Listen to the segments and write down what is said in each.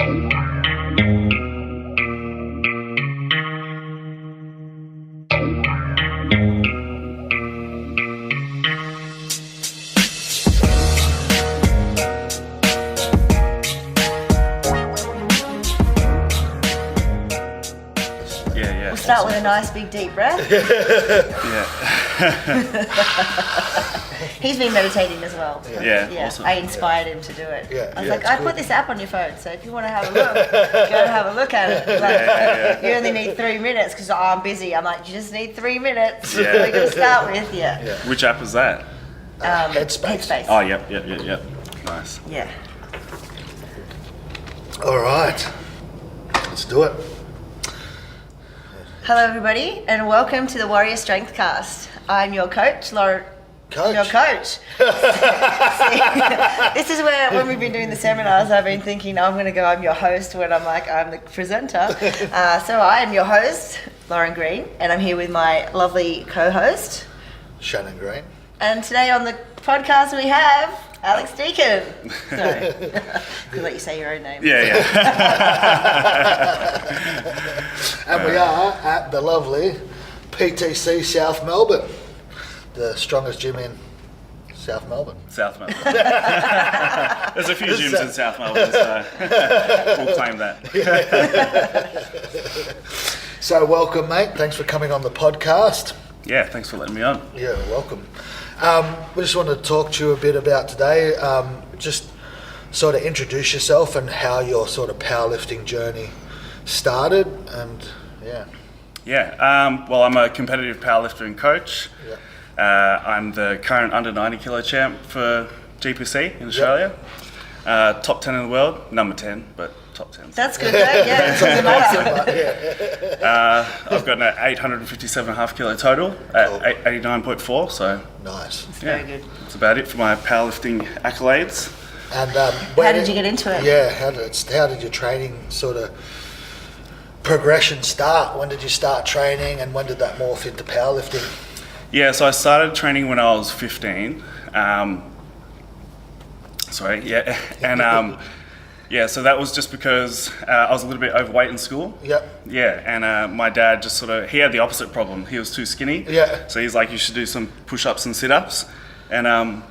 Start with a nice big deep breath. He's been meditating as well. Yeah. Awesome. I inspired him to do it. I was like, I put this app on your phone, so if you want to have a look, go have a look at it. Like, you only need 3 minutes because I'm busy. I'm like, you just need 3 minutes. We're going to start with, Which app is that? Headspace. Oh, yep. Nice. Yeah. All right, let's do it. Hello, everybody, and welcome to the Warrior Strength Cast. I'm your coach, Laura. Your coach. This is where, when we've been doing the seminars, I've been thinking I'm going to go, I'm your host, when I'm like, I'm the presenter. So I am your host, Lauren Green, and I'm here with my lovely co-host, Shannon Green. And today on the podcast we have Alex Deken. Sorry, I'll let you say your own name. And we are at the lovely PTC South Melbourne, the strongest gym in South Melbourne. South Melbourne. There's a few gyms in South Melbourne, so we'll claim that. So welcome, mate. Thanks for coming on the podcast. Yeah, thanks for letting me on. Yeah, welcome. We just wanted to talk to you a bit about today. Just sort of introduce yourself and how your sort of powerlifting journey started, and well, I'm a competitive powerlifter and coach. I'm the current under 90 kilo champ for GPC in Australia. Top 10 in the world, number 10, but top 10. That's good, though. Yeah, I've got an 857.5 kilo total at 89.4, so nice. That's very good. That's about it for my powerlifting accolades. And how did you get into it? Yeah, how did your training sort of progression start? When did you start training, and when did that morph into powerlifting? Yeah, so I started training when I was 15. So that was just because I was a little bit overweight in school. And my dad just he had the opposite problem. He was too skinny. So he's like, you should do some push-ups and sit-ups. So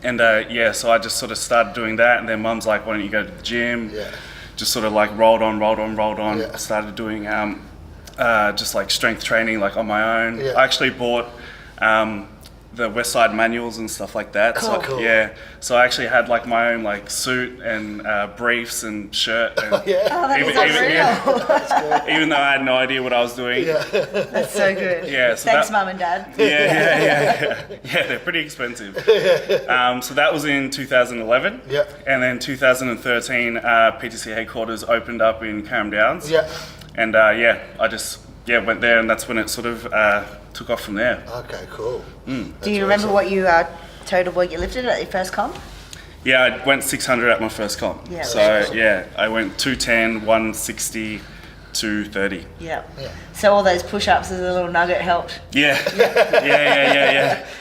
I just sort of started doing that, and then Mum's like, why don't you go to the gym? Just sort of like rolled on. Started doing just like strength training like on my own. I actually bought the West Side manuals and stuff like that. Cool. So I actually had like my own like suit and briefs and shirt. And even though I had no idea what I was doing. That's so good. Thanks, Mum and Dad. They're pretty expensive. So that was in 2011. And then 2013, PTC headquarters opened up in Carrum Downs. And I just went there, and that's when it sort of took off from there. Okay, cool. Do you remember what you total what you lifted at your first comp? Yeah, I went 600 at my first comp. I went 210, 160, 230. So all those push-ups as a little nugget helped. Yeah.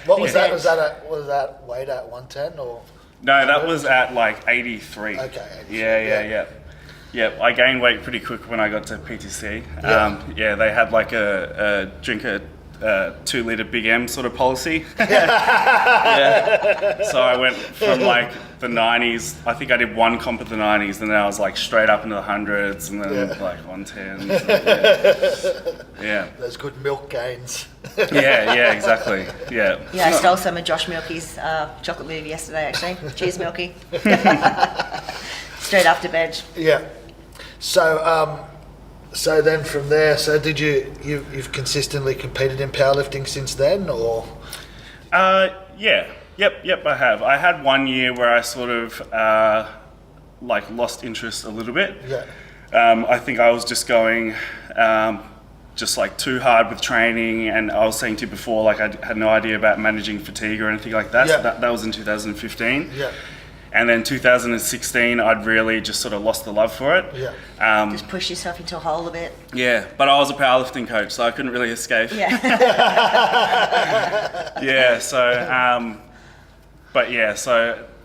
What was that? Was that weight at 110 or? No, that was at like 83. Okay. 83, Yeah, I gained weight pretty quick when I got to PTC. They had like a drink a 2 litre Big M sort of policy. So I went from like the 90s. I think I did one comp at the 90s, and then I was like straight up into the hundreds, and then like 110s. Those good milk gains. Exactly. Yeah, I stole some of Josh Milky's chocolate movie yesterday, actually. Cheers, Milky. Straight after veg. So then from there, you've consistently competed in powerlifting since then, or? Yep, I have. I had 1 year where I sort of lost interest a little bit. I think I was just going just like too hard with training, and I was saying to you before, like I had no idea about managing fatigue or anything like that. So that was in 2015. And then 2016, I'd really just sort of lost the love for it. Just push yourself into a hole a bit. But I was a powerlifting coach, so I couldn't really escape. So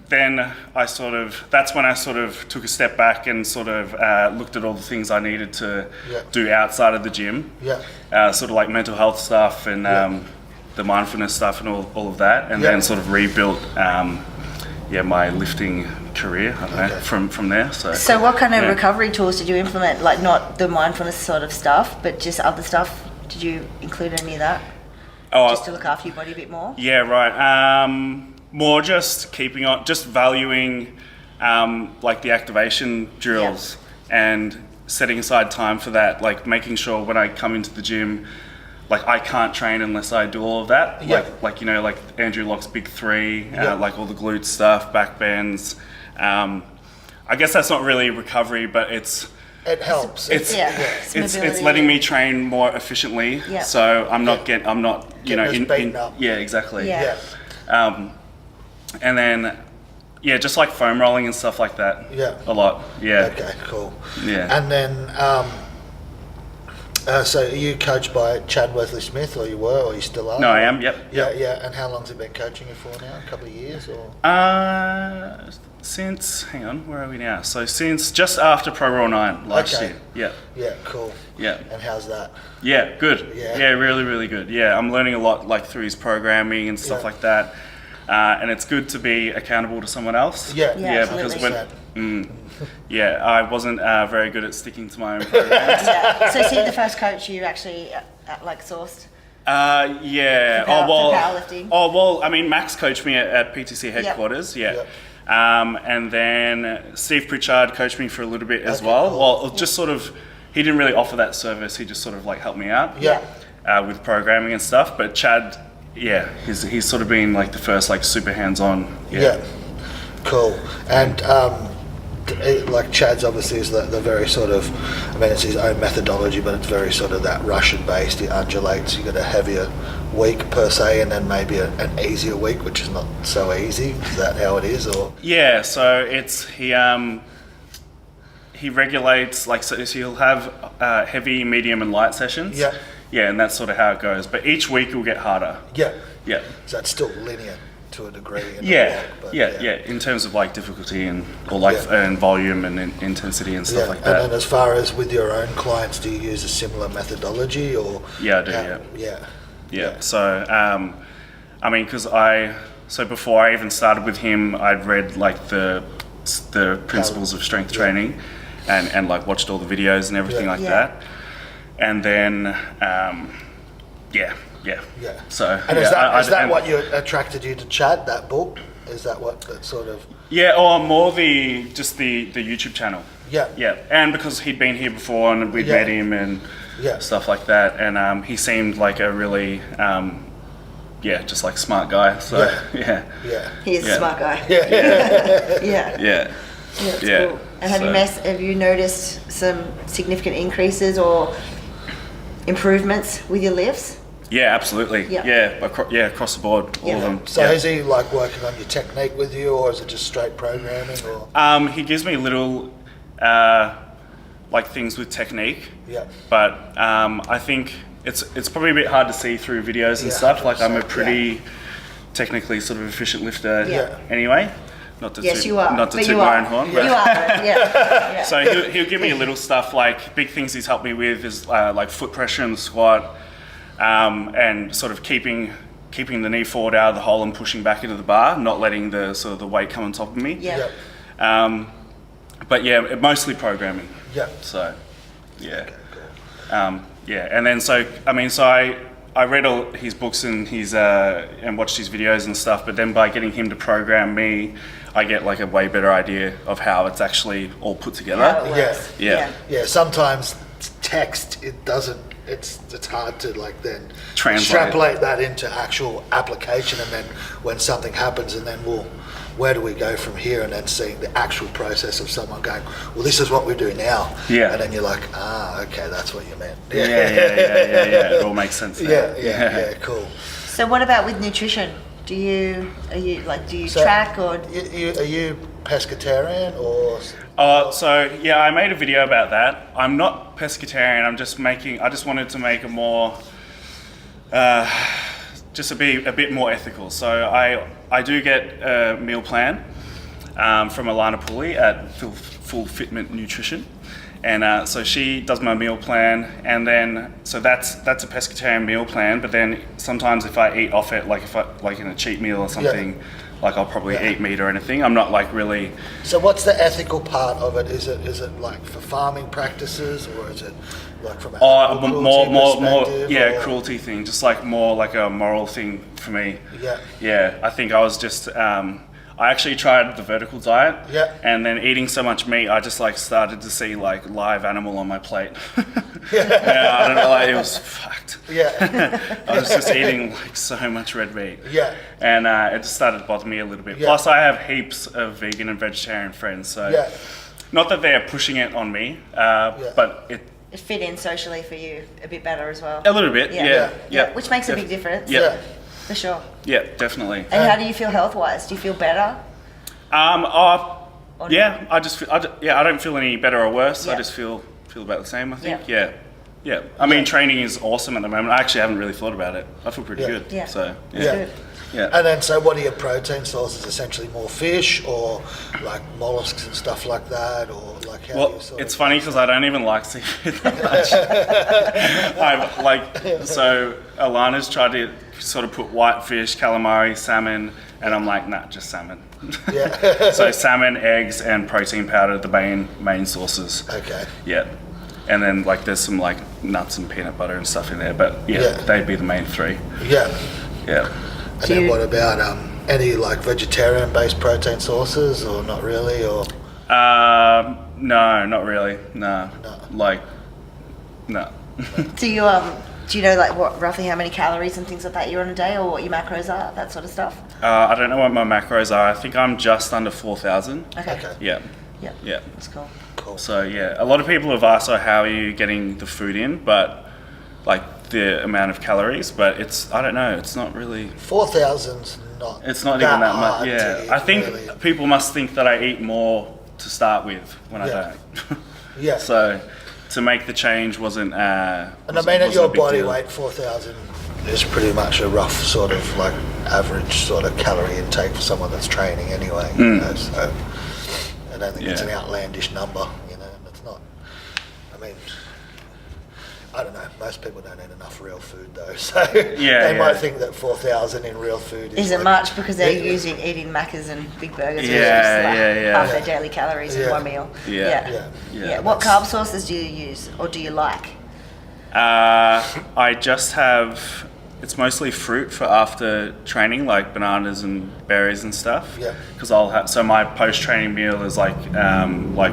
then that's when I sort of took a step back and sort of looked at all the things I needed to do outside of the gym. Sort of like mental health stuff and the mindfulness stuff and all of that, and then sort of rebuilt my lifting career, I don't know, from there. So what kind of recovery tools did you implement? Like not the mindfulness sort of stuff, but just other stuff? Did you include any of that? Just to look after your body a bit more? Yeah, right. More just keeping on, just valuing like the activation drills and setting aside time for that, like making sure when I come into the gym, like I can't train unless I do all of that. Like you know, like Andrew Locke's big three, like all the glute stuff, back bends. I guess that's not really recovery, but it helps. It's letting me train more efficiently. So I'm not beaten up. Yeah, exactly. And then just like foam rolling and stuff like that. A lot. Okay, cool. And then so are you coached by Chad Wesley-Smith, or you were, or you still are? No, I am. Yep. And how long's he been coaching you for now? A couple of years, or? Since, hang on, where are we now? So since just after Pro Raw 9 last year. Yeah, cool. And how's that? Yeah, good. Yeah, really, really good. Yeah, I'm learning a lot, like through his programming and stuff like that. And it's good to be accountable to someone else. Because I wasn't very good at sticking to my own programs. So is he the first coach you actually sourced? For powerlifting? I mean, Max coached me at PTC headquarters. And then Steve Pritchard coached me for a little bit as well. Cool. Well, just sort of, he didn't really offer that service. He just sort of like helped me out with programming and stuff. But Chad, he's sort of been like the first like super hands-on. Cool. And like Chad's obviously is the very sort of, I mean, it's his own methodology, but it's very sort of that Russian based. He undulates. You got a heavier week per se, and then maybe an easier week, which is not so easy. Is that how it is, or? Yeah. So it's he regulates, like, so he'll have heavy, medium, and light sessions. And that's sort of how it goes. But each week it will get harder. So it's still linear to a degree. In terms of like difficulty and and volume and intensity and stuff like that. And then as far as with your own clients, do you use a similar methodology, or? Yeah, I do. So I mean, because before I even started with him, I'd read like the principles of strength training and like watched all the videos and everything like that. And then So and is that what attracted you to Chad, that book? Is that what that sort of? Or more the YouTube channel. And because he'd been here before and we'd met him and stuff like that, and he seemed like a really just like smart guy. So He is a smart guy. Cool. And have you noticed some significant increases or improvements with your lifts? Yeah, absolutely. Across the board, all of them. So is he like working on your technique with you, or is it just straight programming? Or? He gives me little like things with technique. But I think it's probably a bit hard to see through videos and stuff. Like I'm a pretty technically sort of efficient lifter anyway. Not to you are. Not to toot my own horn. But you are. So he'll give me little stuff, like big things he's helped me with is like foot pressure in the squat, and sort of keeping the knee forward out of the hole and pushing back into the bar, not letting the sort of the weight come on top of me. But mostly programming. So and then I read all his books and and watched his videos and stuff, but then by getting him to program me, I get like a way better idea of how it's actually all put together. Sometimes text, it doesn't, it's hard to like then translate, extrapolate that into actual application, and then when something happens, and then where do we go from here, and then seeing the actual process of someone going, well, this is what we do now. And then you're like, okay, that's what you meant. It all makes sense now. Cool. So what about with nutrition? Do you track, or are you pescatarian or? I made a video about that. I'm not pescatarian. I just wanted to make a more just to be a bit more ethical. So I do get a meal plan, from Alana Pulley at Full Fitment Nutrition. And so she does my meal plan, and then so that's a pescatarian meal plan. But then sometimes if I eat off it, like if I like in a cheat meal or something, like I'll probably eat meat or anything. I'm not like really. So what's the ethical part of it? Is it like for farming practices, or is it like from a more or? cruelty thing, just like more like a moral thing for me. Yeah. I think I was just I actually tried the vertical diet, and then eating so much meat, I just like started to see like live animal on my plate. I don't know, like it was fucked. I was just eating like so much red meat. And it just started to bother me a little bit. Plus, I have heaps of vegan and vegetarian friends, so not that they're pushing it on me, but it fit in socially for you a bit better as well. A little bit, which makes a big difference. For sure. Yeah, definitely. And how do you feel health-wise? Do you feel better? I don't feel any better or worse. I just feel about the same, I think. Yeah. I mean, training is awesome at the moment. I actually haven't really thought about it. I feel pretty good. So, Good. And then, so what are your protein sources? Essentially more fish, or like mollusks and stuff like that, or like how do you it's funny because I don't even like seafood that much. So Alana's tried to sort of put whitefish, calamari, salmon, and I'm like, nah, just salmon. So salmon, eggs, and protein powder, the main sources. Okay. Yeah. And then like there's some like nuts and peanut butter and stuff in there, but they'd be the main three. Yeah. And then what about any like vegetarian-based protein sources, or not really, or? No, not really. No. Like, no. Do you know like what roughly how many calories and things like that you're on a day, or what your macros are, that sort of stuff? I don't know what my macros are. I think I'm just under 4,000. Okay. Yeah. That's cool. So a lot of people have asked, how are you getting the food in, but like the amount of calories, but I don't know, it's not really 4,000's not. It's not even that much. I think really. People must think that I eat more to start with when I don't. So to make the change wasn't. And I mean, at your body weight, 4,000 is pretty much a rough sort of like average sort of calorie intake for someone that's training anyway. You know, so I don't think it's an outlandish number. You know, and it's not. I mean, I don't know. Most people don't eat enough real food though, so they might think that 4,000 in real food isn't like, much because they're eating Maccas and big burgers. Half their daily calories in one meal. What carb sources do you use, or do you like? I just have. It's mostly fruit for after training, like bananas and berries and stuff. Because I'll have. So my post-training meal is like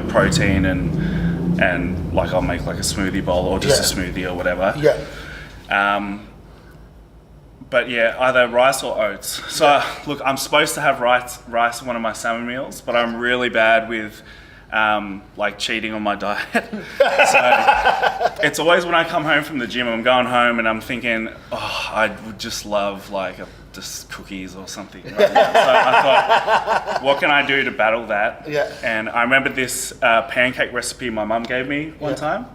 protein and like I'll make like a smoothie bowl or just a smoothie or whatever. But either rice or oats. So look, I'm supposed to have rice in one of my salmon meals, but I'm really bad with like cheating on my diet. So it's always when I come home from the gym, I'm going home and I'm thinking, I would just love like just cookies or something right now. So I thought, what can I do to battle that? And I remember this pancake recipe my mum gave me one time.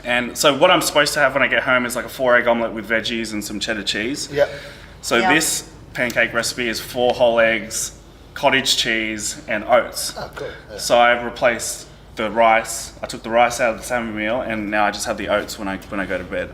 And so what I'm supposed to have when I get home is like a 4-egg omelette with veggies and some cheddar cheese. So this pancake recipe is 4 whole eggs, cottage cheese, and oats. Oh, cool. So I've replaced the rice. I took the rice out of the salmon meal, and now I just have the oats when I go to bed.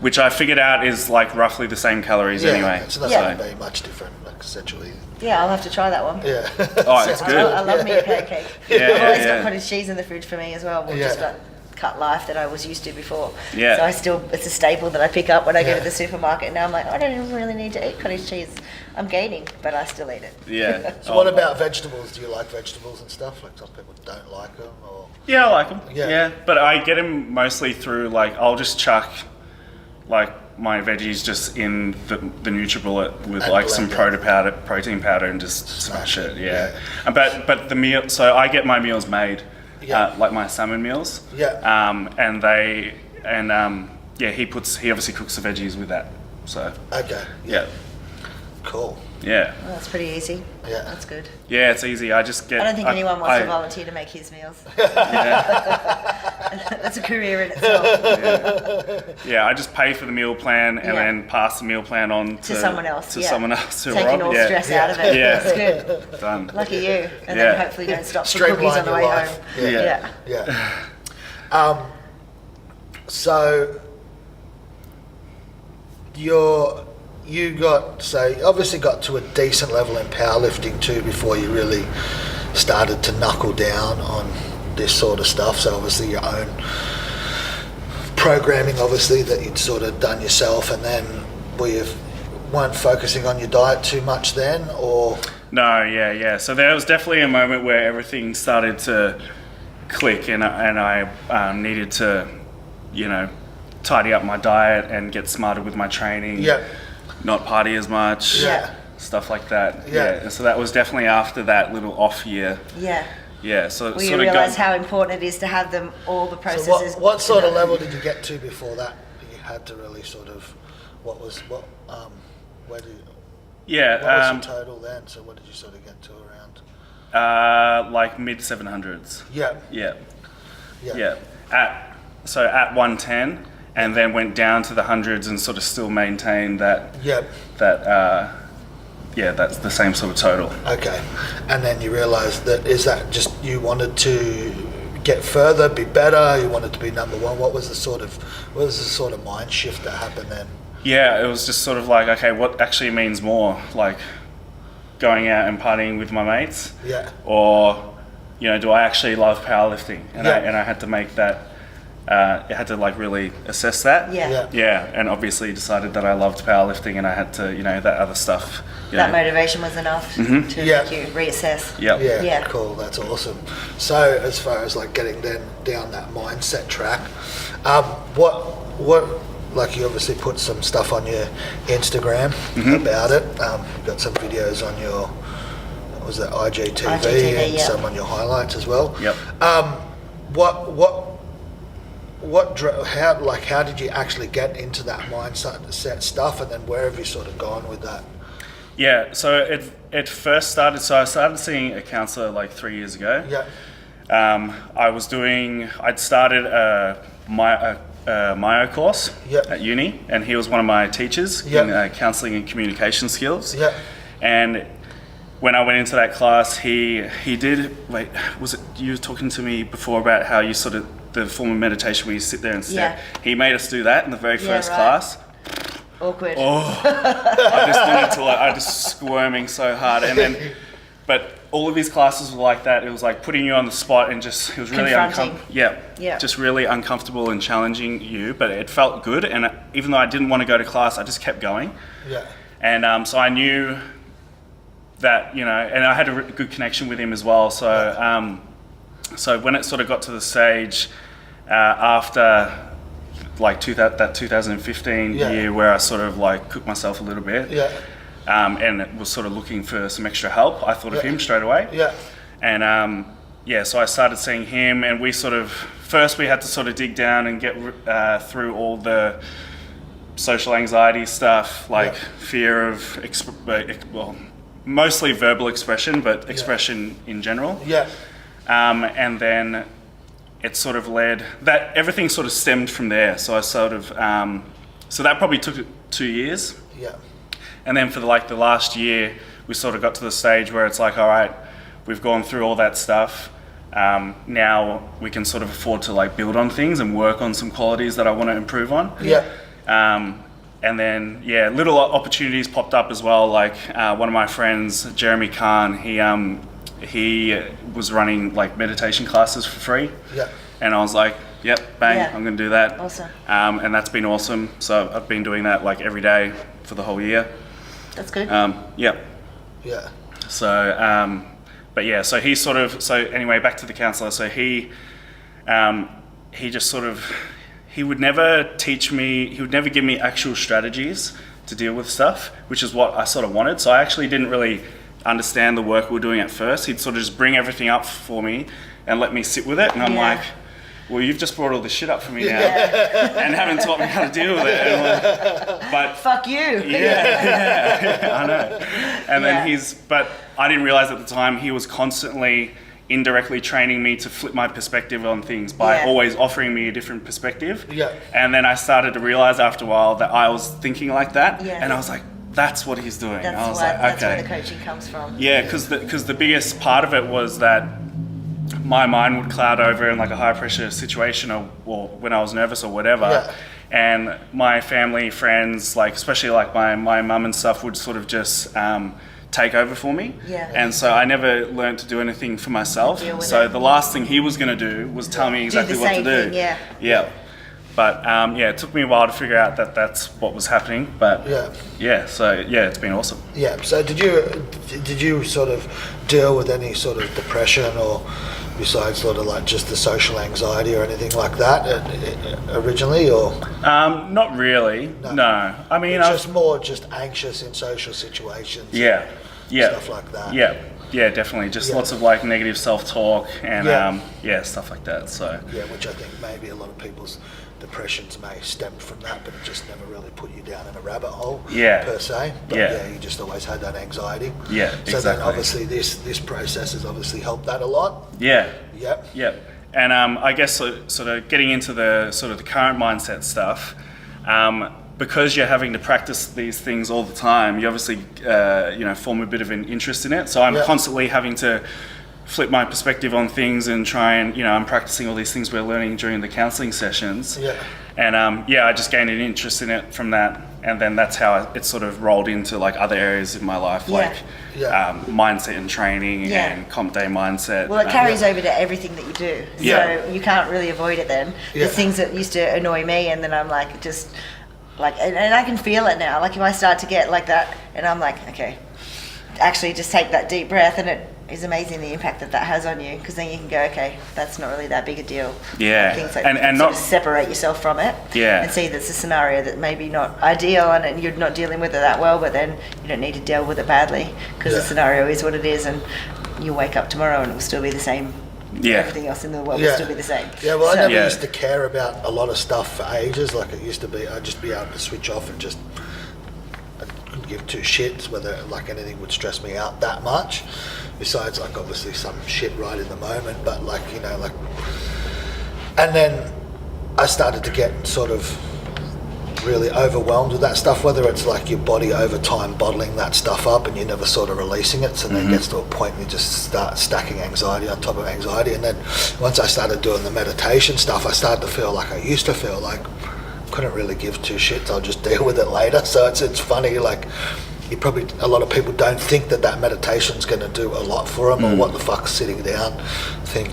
Which I figured out is like roughly the same calories anyway. It's not going to be much different, like, essentially. I'll have to try that one. It's good. I love me a pancake. I've always got cottage cheese in the fridge for me as well. Just about cut life that I was used to before. So it's a staple that I pick up when I go to the supermarket. And now I'm like, I don't even really need to eat cottage cheese. I'm gaining, but I still eat it. So what about vegetables? Do you like vegetables and stuff? Like some people don't like them, or? Yeah, I like them. But I get them mostly through like I'll just chuck like my veggies just in the NutriBullet with and like some protein powder and just smash it. But the meal, so I get my meals made. Like my salmon meals. He obviously cooks the veggies with that. So Cool. Yeah. Well, that's pretty easy. Yeah. That's good. Yeah, it's easy. I just get... I don't think anyone wants to volunteer to make his meals. Yeah. That's a career in itself. Yeah, I just pay for the meal plan and then pass the meal plan on to someone else. To someone else. Taking all stress out of it. Yeah. That's good. Done. Lucky you. And then hopefully don't stop for cookies on the way home. Yeah. So you obviously got to a decent level in powerlifting too before you really started to knuckle down on this sort of stuff. So obviously your own programming, obviously, that you'd sort of done yourself, and then weren't focusing on your diet too much then, or? No, yeah. So there was definitely a moment where everything started to click, and I needed to, tidy up my diet and get smarter with my training. Yeah. Not party as much. Yeah. Stuff like that. Yeah. So that was definitely after that little off year. Yeah. Yeah. So well, you realise how important it is to have them, all the processes. So what sort of level did you get to before that? You had to really sort of, where did Yeah. What was the total then? So what did you sort of get to around? Like mid 700s. Yeah. Yeah. At 110, and then went down to the hundreds and sort of still maintained that. Yeah. That's the same sort of total. Okay. And then you realised is that just you wanted to get further, be better, you wanted to be number one? What was the sort of mind shift that happened then? Yeah, it was just sort of like, okay, what actually means more? Like going out and partying with my mates? Yeah. Or, do I actually love powerlifting? And I had to make that, I had to like really assess that. Yeah. And obviously decided that I loved powerlifting, and I had to, that other stuff. That motivation was enough to make you reassess. Yeah. Cool, that's awesome. So as far as like getting down that mindset track, what like you obviously put some stuff on your Instagram about it. You've got some videos on your, what was that, IGTV, and some on your highlights as well. Yep. How did you actually get into that mindset stuff, and then where have you sort of gone with that? Yeah, so it first started, so I started seeing a counsellor like 3 years ago. Yeah. I'd started a Myo course at uni, and he was one of my teachers in counselling and communication skills. Yeah. And when I went into that class, he did, was it, you were talking to me before about how you sort of, the form of meditation where you sit there and stare. He made us do that in the very first class. Awkward. Oh, I just squirming so hard. And then, but all of his classes were like that. It was like putting you on the spot and just, it was really just really uncomfortable and challenging you, but it felt good. And even though I didn't want to go to class, I just kept going. Yeah. And so I knew that, and I had a good connection with him as well. So, so when it sort of got to the stage after like that 2015 year where I sort of like cooked myself a little bit, and was sort of looking for some extra help, I thought of him straight away. Yeah. And so I started seeing him, and we had to sort of dig down and get through all the social anxiety stuff, like fear of, mostly verbal expression, but expression in general. Yeah. And then it sort of led, that everything sort of stemmed from there. So I sort of, so that probably took 2 years. Yeah. And then for the last year, we sort of got to the stage where it's like, all right, we've gone through all that stuff. Now we can sort of afford to like build on things and work on some qualities that I want to improve on. Yeah. And then, little opportunities popped up as well. Like one of my friends, Jeremy Khan, he was running like meditation classes for free. Yeah. And I was like, I'm going to do that. Awesome. And that's been awesome. So I've been doing that like every day for the whole year. That's good. Yeah. So, so he sort of, anyway, back to the counsellor. So he just sort of, he would never give me actual strategies to deal with stuff, which is what I sort of wanted. So I actually didn't really understand the work we were doing at first. He'd sort of just bring everything up for me and let me sit with it. And I'm like, well, you've just brought all this shit up for me now and haven't taught me how to deal with it. And but fuck you. I know. And then but I didn't realize at the time he was constantly indirectly training me to flip my perspective on things by always offering me a different perspective. Yeah. And then I started to realize after a while that I was thinking like that. Yeah. And I was like, that's what he's doing. That's where the coaching comes from. Yeah, because the biggest part of it was that my mind would cloud over in like a high pressure situation or when I was nervous or whatever. Yeah. And my family, friends, like especially like my mum and stuff would sort of just take over for me. Yeah. And so I never learned to do anything for myself. So the last thing he was going to do was tell me exactly what to do. Yeah. But it took me a while to figure out that that's what was happening. But it's been awesome. Yeah. So did you sort of deal with any sort of depression or besides sort of like just the social anxiety or anything like that originally, or? Not really. No. I mean, it's just more anxious in social situations. Yeah. Stuff like that. Yeah, definitely. Just lots of like negative self-talk and stuff like that. So. Yeah, which I think maybe a lot of people's depressions may stem from that, but it just never really put you down in a rabbit hole per se. But you just always had that anxiety. Yeah, so exactly. Then obviously this process has obviously helped that a lot. Yeah. Yep. And I guess sort of getting into the sort of the current mindset stuff, because you're having to practice these things all the time, you obviously form a bit of an interest in it. So I'm constantly having to flip my perspective on things and try and, I'm practicing all these things we're learning during the counselling sessions. Yeah. And I just gained an interest in it from that. And then that's how it sort of rolled into like other areas in my life, like mindset and training and comp day mindset. Well, it carries over to everything that you do. So you can't really avoid it then. The things that used to annoy me, and then I'm like, just like, and I can feel it now. Like if I start to get like that and I'm like, okay, actually just take that deep breath, and it is amazing the impact that has on you, because then you can go, okay, that's not really that big a deal. Yeah. Things like and not separate yourself from it. Yeah. And see that's a scenario that maybe not ideal and you're not dealing with it that well, but then you don't need to deal with it badly, because the scenario is what it is, and you'll wake up tomorrow and it will still be the same. Yeah. Everything else in the world will still be the same. Yeah, well, I never used to care about a lot of stuff for ages. Like it used to be, I'd just be able to switch off and just, I couldn't give two shits whether like anything would stress me out that much. Besides, like obviously some shit right in the moment, but like and then I started to get sort of really overwhelmed with that stuff. Whether it's like your body over time bottling that stuff up and you're never sort of releasing it, so then it gets to a point where you just start stacking anxiety on top of anxiety. And then once I started doing the meditation stuff, I started to feel like I used to feel like couldn't really give two shits. I'll just deal with it later. So it's funny, like. A lot of people don't think that meditation's going to do a lot for them, or what the fuck's sitting down,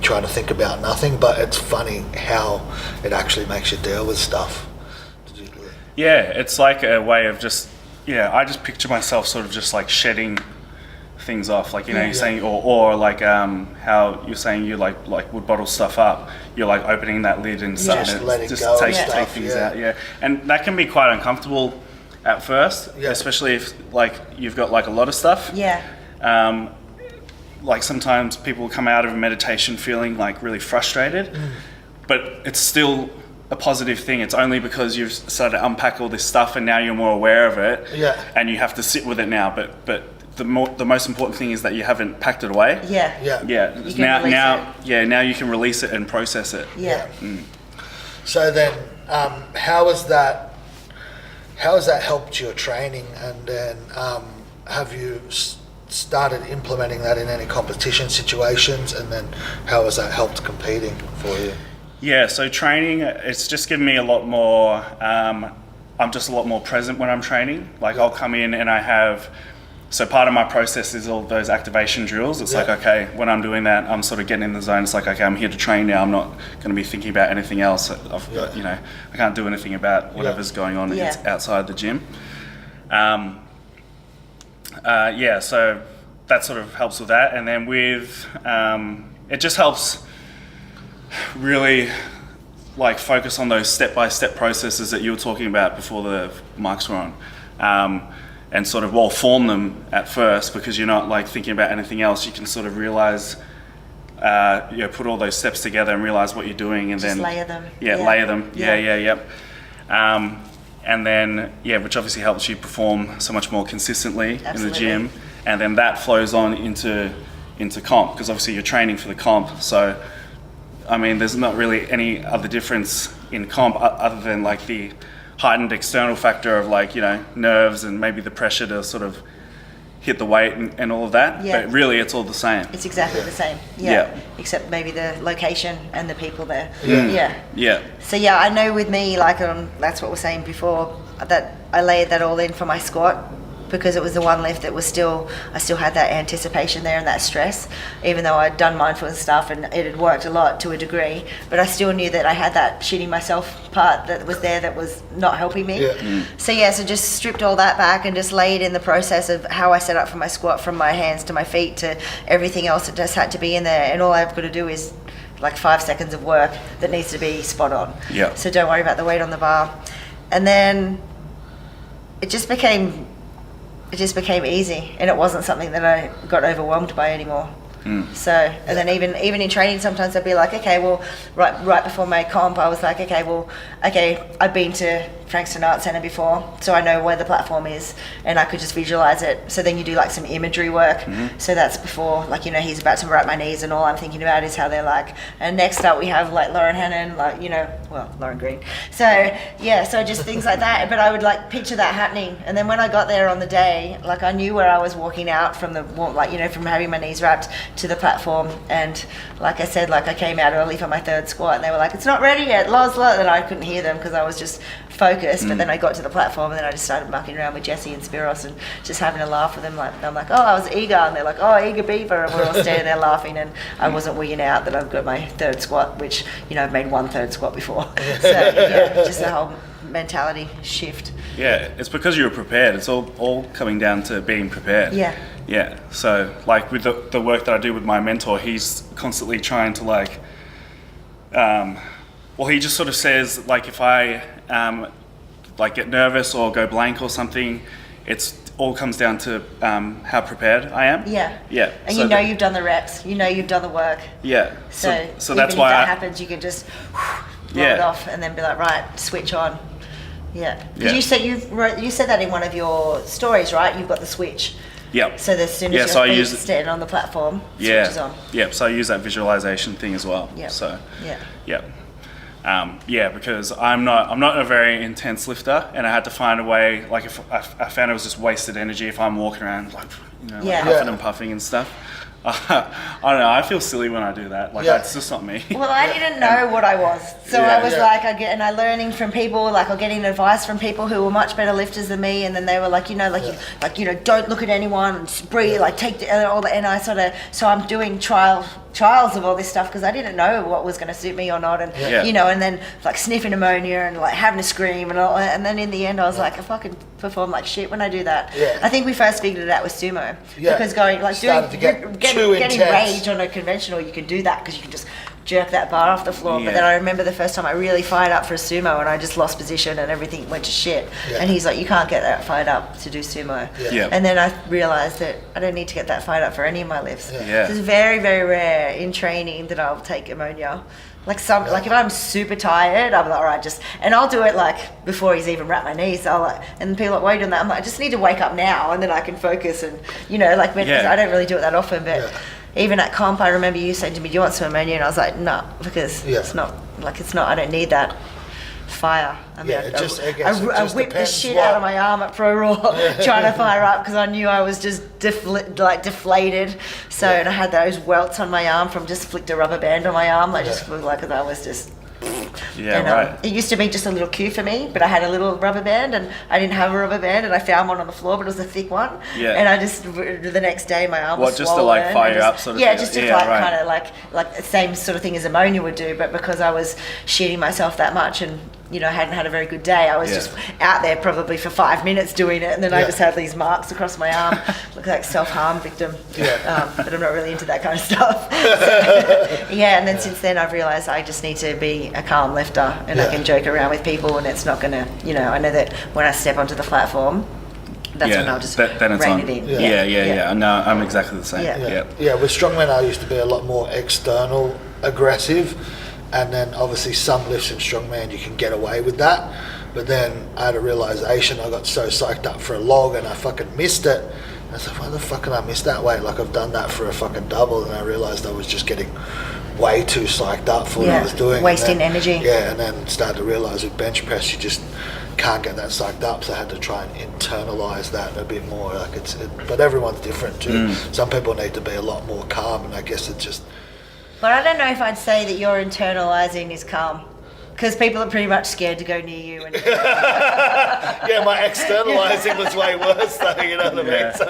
trying to think about nothing. But it's funny how it actually makes you deal with stuff. Yeah, it's like a way of just, I just picture myself sort of just like shedding things off, like you're saying, or like how you're saying you like would bottle stuff up. You're like opening that lid and starting to just take things out. Yeah, and that can be quite uncomfortable at first, especially if like you've got like a lot of stuff. Like sometimes people come out of a meditation feeling like really frustrated, but it's still a positive thing. It's only because you've started to unpack all this stuff and now you're more aware of it, and you have to sit with it now. But the most important thing is that you haven't packed it away. Now you can release it and process it. So then how has that helped your training, and then have you started implementing that in any competition situations, and then how has that helped competing for you? Yeah, so training, it's just given me a lot more, I'm just a lot more present when I'm training. Like I'll come in and I have, so part of my process is all those activation drills. It's like, okay, when I'm doing that, I'm sort of getting in the zone. It's like, okay, I'm here to train now. I'm not going to be thinking about anything else. I can't do anything about whatever's going on outside the gym. So that sort of helps with that. And then with, it just helps really like focus on those step-by-step processes that you were talking about before the mics were on. And sort of form them at first, because you're not like thinking about anything else. You can sort of realize put all those steps together and realize what you're doing, and just then layer them. layer them. Yep. And then which obviously helps you perform so much more consistently in the gym, and then that flows on into comp, because obviously you're training for the comp. So I mean, there's not really any other difference in comp other than like the heightened external factor of like, nerves and maybe the pressure to sort of hit the weight and all of that. Yeah. But really it's all the same. It's exactly the same. Yeah. Except maybe the location and the people there. Yeah. So I know with me, like that's what we were saying before, that I layered that all in for my squat, because it was the one lift that I still had that anticipation there and that stress, even though I'd done mindfulness stuff and it had worked a lot to a degree, but I still knew that I had that shitting myself part that was there that was not helping me. So just stripped all that back and just laid in the process of how I set up for my squat, from my hands to my feet to everything else that just had to be in there, and all I've got to do is like 5 seconds of work that needs to be spot on. So don't worry about the weight on the bar. And then it just became easy, and it wasn't something that I got overwhelmed by anymore. So, and then even in training, sometimes I'd be like, okay, well, right before my comp, I was like, okay, I've been to Frankston Arts Centre before, so I know where the platform is, and I could just visualize it. So then you do like some imagery work. So that's before, like, he's about to wrap my knees, and all I'm thinking about is how they're like. And next up we have like Lauren Hannon, like, Lauren Green. So so just things like that. But I would like picture that happening, and then when I got there on the day, like I knew where I was walking out from from having my knees wrapped to the platform. And like I said, like I came out early for my third squat, and they were like, it's not ready yet, Loz, and I couldn't hear them because I was just focused. But then I got to the platform, and then I just started mucking around with Jesse and Spiros and just having a laugh with them. Like, I'm like, oh, I was eager, and they're like, oh, eager beaver, and we're all standing there laughing, and I wasn't wigging out that I've got my third squat, which I've made one third squat before. So just the whole mentality shift. It's because you were prepared. It's all coming down to being prepared. Yeah. So like with the work that I do with my mentor, he's constantly trying to like, he just sort of says like, if I like get nervous or go blank or something, it's all comes down to how prepared I am. And so you've done the reps, you've done the work. So that's why if that happens, you can just roll it off and then be like, right, switch on. Because you said that in one of your stories, right? You've got the switch. So as soon as your feet stand on the platform, switches on. So I use that visualization thing as well. Because I'm not a very intense lifter, and I had to find a way. Like if I found it was just wasted energy if I'm walking around like huffing and puffing and stuff. I don't know. I feel silly when I do that. Like it's just not me. Well, I didn't know what I was, so I was like, I learning from people, like I'm getting advice from people who were much better lifters than me, and then they were like, don't look at anyone, and breathe, like take all the. And I so I'm doing trials of all this stuff because I didn't know what was going to suit me or not, and and then like sniffing ammonia and like having to scream and all, and then in the end I was like, I fucking perform like shit when I do that. I think we first figured it out with sumo because going like getting rage on a conventional, you can do that because you can just jerk that bar off the floor. But then I remember the first time I really fired up for a sumo, and I just lost position and everything went to shit. And he's like, you can't get that fired up to do sumo. And then I realized that I don't need to get that fired up for any of my lifts. It's very, very rare in training that I'll take ammonia. Like if I'm super tired, I'm like, all right, and I'll do it like before he's even wrapped my knees. And people are like, why are you doing that? I'm like, I just need to wake up now, and then I can focus. And I don't really do it that often, but even at comp, I remember you saying to me, do you want some ammonia? And I was like, no, because it's not, I don't need that fire. I mean, I whipped the shit out of my arm at Pro Raw trying to fire up because I knew I was just deflated. So and I had those welts on my arm from just flicked a rubber band on my arm. Just looked like I was just. It used to be just a little cue for me, but I had a little rubber band, and I didn't have a rubber band, and I found one on the floor, but it was a thick one. And I just the next day my arm was swollen. Just to like fire up sort of thing? Just to kind of like the same sort of thing as ammonia would do, but because I was shitting myself that much and hadn't had a very good day, I was just out there probably for 5 minutes doing it, and then I just had these marks across my arm, look like self-harm victim. But I'm not really into that kind of stuff. And then since then I've realised I just need to be a calm lifter, and I can joke around with people, and it's not gonna, I know that when I step onto the platform, That's when I'll just rein it in. Yeah. No, I'm exactly the same. Yeah, with strongman I used to be a lot more external aggressive, and then obviously some lifts in strongman you can get away with that, but then I had a realization. I got so psyched up for a log and I fucking missed it. And I said, why the fuck did I miss that weight? Like, I've done that for a fucking double, and I realized I was just getting way too psyched up for what I was doing. Wasting energy. Yeah, and then started to realize with bench press you just can't get that psyched up, so I had to try and internalize that a bit more. Like but everyone's different too. Some people need to be a lot more calm, and I guess it's just... But I don't know if I'd say that your internalizing is calm, because people are pretty much scared to go near you. And yeah, my externalizing was way worse though, you know what I mean? So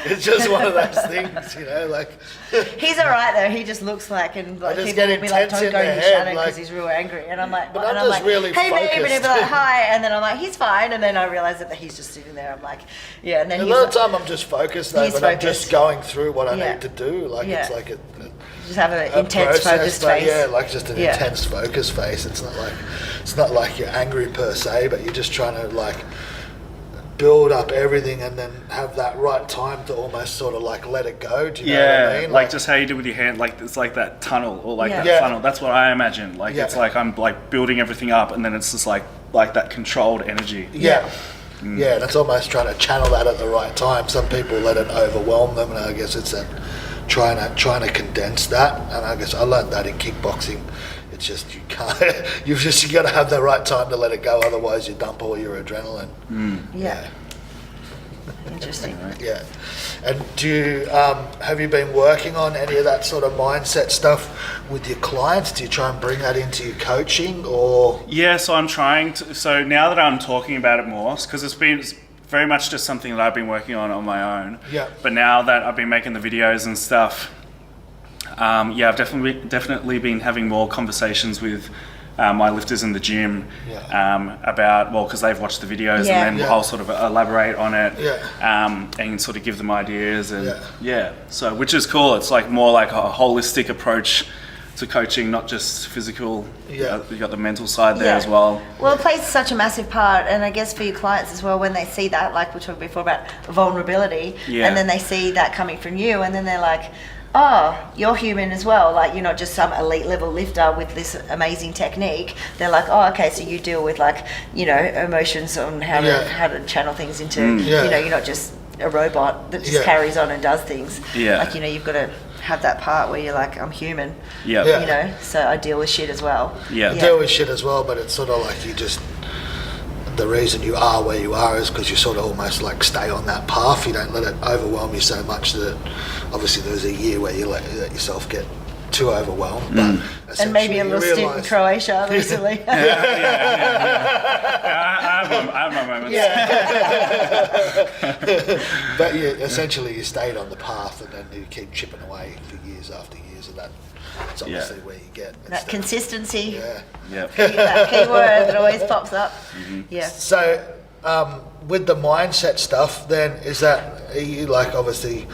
it's just one of those things, you know, like... He's all right though. He just looks like, and like, people will be like, don't go in the shadow because he's real angry. And I'm like, really hey focused. babe, and he'll be like, hi, and then I'm like, he's fine. And then I realize that he's just sitting there. I'm like, yeah. And then a lot of time I'm just focused though, but I'm just going through what I need to do. Like it's like just have an intense focused face. Yeah, like just an intense focus face. It's not like you're angry per se, but you're just trying to like build up everything and then have that right time to almost sort of like let it go. Do you know what I mean? Like just how you do with your hand, like it's like that tunnel or like that funnel. That's what I imagine. Like it's like I'm like building everything up, and then it's just like that controlled energy. Yeah, that's almost trying to channel that at the right time. Some people let it overwhelm them, and I guess it's that trying to condense that. And I guess I learned that in kickboxing. It's just you can't. You got to have the right time to let it go. Otherwise, you dump all your adrenaline. Yeah. Interesting. Yeah. And do you have you been working on any of that sort of mindset stuff with your clients? Do you try and bring that into your coaching, or? Yeah. So I'm trying to. So now that I'm talking about it more, because it's been very much just something that I've been working on my own. Yeah. But now that I've been making the videos and stuff. I've definitely been having more conversations with my lifters in the gym about, because they've watched the videos and then I'll sort of elaborate on it and sort of give them ideas and so which is cool. It's like more like a holistic approach to coaching, not just physical. You got the mental side there as well. Well, it plays such a massive part, and I guess for your clients as well, when they see that, like we talked before about vulnerability, and then they see that coming from you, and then they're like, oh, you're human as well. Like, you're not just some elite level lifter with this amazing technique. They're like, oh, okay, so you deal with like, you know, emotions on how to channel things into, you know, you're not just a robot that just carries on and does things. Like, you know, you've got to have that part where you're like, I'm human. You know, so I deal with shit as well. Deal with shit as well, but it's sort of like you just... The reason you are where you are is because you sort of almost like stay on that path. You don't let it overwhelm you so much that obviously there's a year where you let yourself get too overwhelmed. But and maybe a little stint in Croatia recently. I have my moments. But essentially you stayed on the path, and then you keep chipping away for years after years of that. It's obviously where you get that consistency. That key word that always pops up. So with the mindset stuff, then are you like, obviously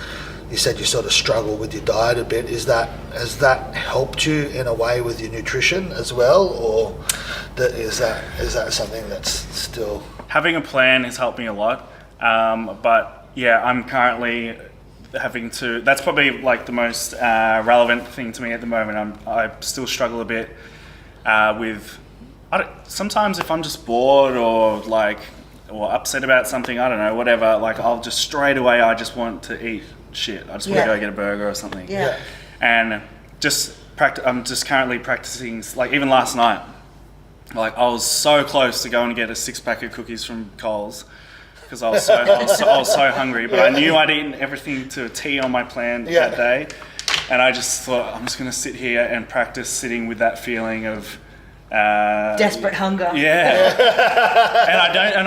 you said you sort of struggle with your diet a bit. Has that helped you in a way with your nutrition as well, or is that something that's still... Having a plan has helped me a lot, but I'm currently having to... That's probably like the most relevant thing to me at the moment. I still struggle a bit with... sometimes if I'm just bored or upset about something, I don't know, whatever, like I'll just straight away, I just want to eat shit. I just want to go get a burger or something. And I'm just currently practicing, like even last night, like I was so close to going to get a 6-pack of cookies from Coles because I was so hungry, but I knew I'd eaten everything to a T on my plan that day. And I just thought, I'm just going to sit here and practice sitting with that feeling of desperate hunger. And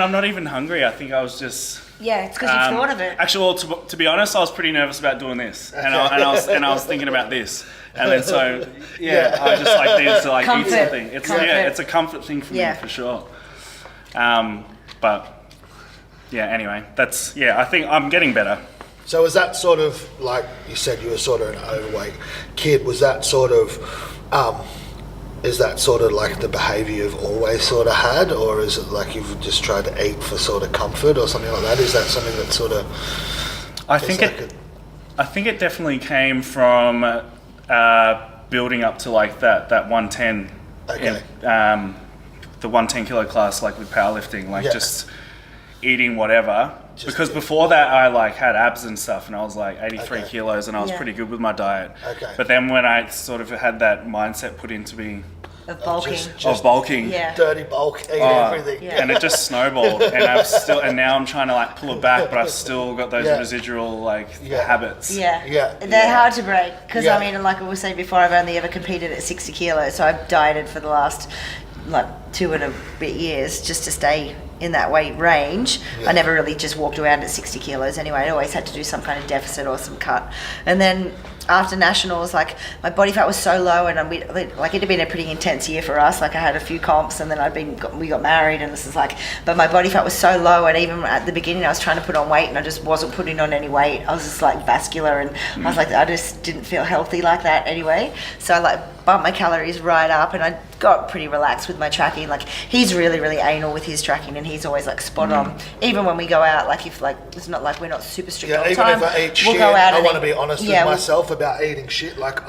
I'm not even hungry. I think I was just... it's because you thought of it. Actually, well, to be honest, I was pretty nervous about doing this, and I was thinking about this, and then so I just like needed to like comfort. Eat something. It's a comfort thing for me for sure. But anyway, that's I think I'm getting better. So was that sort of like you said you were sort of an overweight kid? Was that sort of is that sort of like the behaviour you've always sort of had, or is it like you've just tried to eat for sort of comfort or something like that? Is that something that sort of... I think it definitely came from building up to like that 110. Okay. The 110 kilo class, like with powerlifting, like just eating whatever. Because before that, I like had abs and stuff, and I was like 83 kilos, and I was pretty good with my diet. Okay. But then when I sort of had that mindset put into me of bulking, of bulking, dirty bulk, eat everything, and it just snowballed. And now I'm trying to like pull it back, but I've still got those residual like habits. They're hard to break because I mean, like I was saying before, I've only ever competed at 60 kilos, so I've dieted for the last like 2 and a bit years just to stay in that weight range. I never really just walked around at 60 kilos anyway. I always had to do some kind of deficit or some cut. And then after nationals, like my body fat was so low, and like it had been a pretty intense year for us. Like I had a few comps, and then we got married, and this is like, but my body fat was so low, and even at the beginning I was trying to put on weight and I just wasn't putting on any weight. I was just like vascular, and I was like, I just didn't feel healthy like that anyway. So I like bumped my calories right up, and I got pretty relaxed with my tracking. Like he's really, really anal with his tracking, and he's always like spot on. Even when we go out, like if like it's not like we're not super strict all the even time. if I eat shit, go out I want to be honest with myself about eating shit. Like